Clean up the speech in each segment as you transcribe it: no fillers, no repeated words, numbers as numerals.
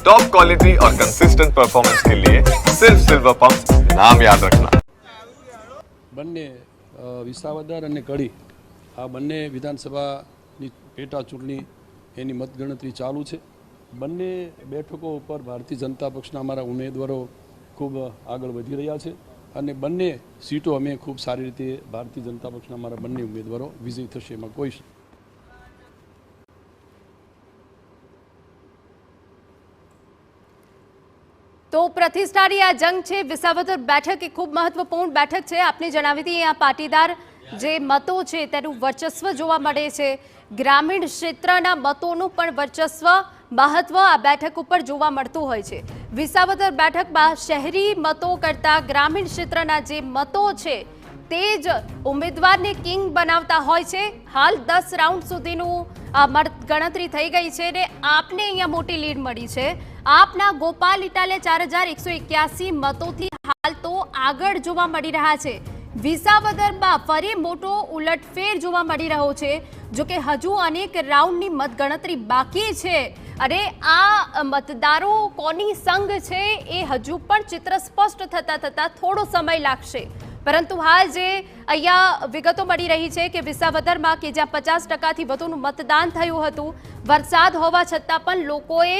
Top quality और consistent performance के लिए सिर्फ सिल्वर पंप नाम याद रखना। બંને વિસાવદર અને કડી આ બંને વિધાનસભાની પેટા ચૂંટણી એની મતગણતરી ચાલુ છે। બંને બેઠકો ઉપર ભારતીય જનતા પક્ષના અમારા ઉમેદવારો ખૂબ આગળ વધી રહ્યા છે અને બંને સીટો અમે ખૂબ સારી રીતે ભારતીય જનતા પક્ષના અમારા બંને ઉમેદવારો વિજયી થશે, એમાં કોઈ तो प्रतिष्ठानी आ जंग है विसावदर बैठक एक खूब महत्वपूर्ण बैठक है। आपने जणावी थी आ पाटीदार जे मतो है तेनु वर्चस्व जोवा मळे छे। ग्रामीण क्षेत्रना मतोनुं पण वर्चस्व महत्व आ बैठक पर जोवा मळतुं होय छे। विसावदर बैठक में शहरी मतो करता ग्रामीण क्षेत्रना जे मतो छे ते ज उम्मीदवारने किंग बनावता होय छे। हाल 10 राउंड सुधीनुं गणतरी थई गई है ने आपने अहींया मोटी लीड मळी छे। आपना गोपाल इटालिया 4181 मतोथी हाल तो आगळ जोवा मळी रह्या छे। विसावदरमां फरी मोटो उलटफेर जोवा मळी रह्यो छे। जो के हजू अनेक राउंडनी मतगणतरी बाकी छे अरे आ मतदारो कोनी संग छे ए हजू पण चित्र स्पष्ट थता थता थोड़ो समय लागशे। परंतु हाल जे अहींया विगतो मळी रही छे के विसावदरमां के ज्यां 50% वधुनुं मतदान थयुं हतुं, वरसाद होवा छतां पण लोकोए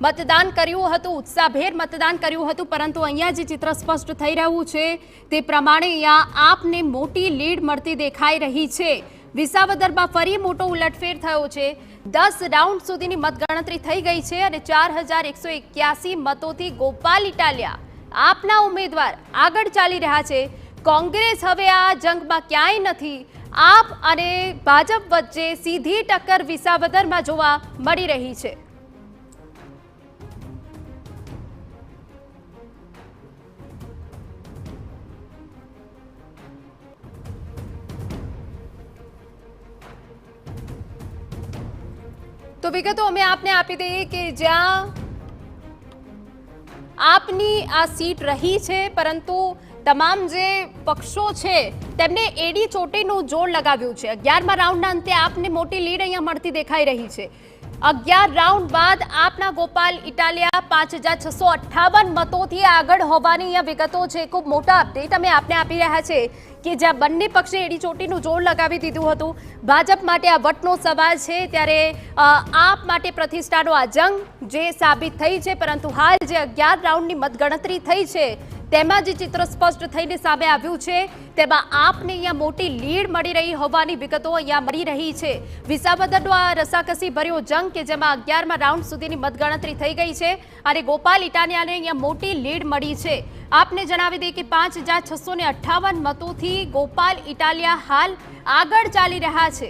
मतदान कर्युं हतुं, उत्साहभेर मतदान कर्युं हतुं। परंतु अहींया जे चित्र स्पष्ट थई रह्युं छे ते प्रमाणे अहींया आपने मोटी लीड मळती देखाई रही छे। विसावदरमां फरी मोटो उलटफेर थयो छे। 10 राउंड सुधीनी मतगणतरी थई गई छे अने 4181 मतोथी गोपाल इटालिया आपना उम्मीदवार आगळ चाली रह्या छे। कांग्रेस हवे आ जंगमां क्यांय नथी। आप अने भाजप वच्चे सीधी टक्कर विसावदरमां जोवा मळी रही छे। तो विगतो अमे आपने आपी दईए कि ज्यां आपनी आ सीट रही है, परंतु तमाम जे पक्षों है तेमने एडी चोटीनुं जोर लगाव्युं छे। 11मा राउंडना अंते आपने मोटी लीड अहींया मळती देखाई रही है। 11 राउंड बाद आपना गोपाल इटालिया 5658 मतोथी आगळ होवानी अहींया विगतो छे। खूब मोटा अपडेट अमे आपने आपी रह्या छे कि ज्यां बंने पक्षे एडी चोटीनुं जोर लगावी दीधुं हतुं। भाजप माटे आ वटनो सवाल छे त्यारे आप माटे प्रतिष्ठानो आ जंग जे साबित थई छे। परंतु हाल जे 11 राउंडनी मतगणतरी थई छे तेमां जे चित्र स्पष्ट थईने सामे आव्युं छे तेमां आपने अहींया मोटी लीड मळी रही होवानी विगतो अहींया मळी रही छे। विसावदरनो आ रसाकसी भर्यो जंग के जेमां 11मा राउंड सुधीनी मतगणतरी थई गई छे अने गोपाल इटालियाने अहींया मोटी लीड मळी छे। आपने जणावी दे कि 5658 मतोथी गोपाल इटालिया हाल आगळ चाली रह्या छे।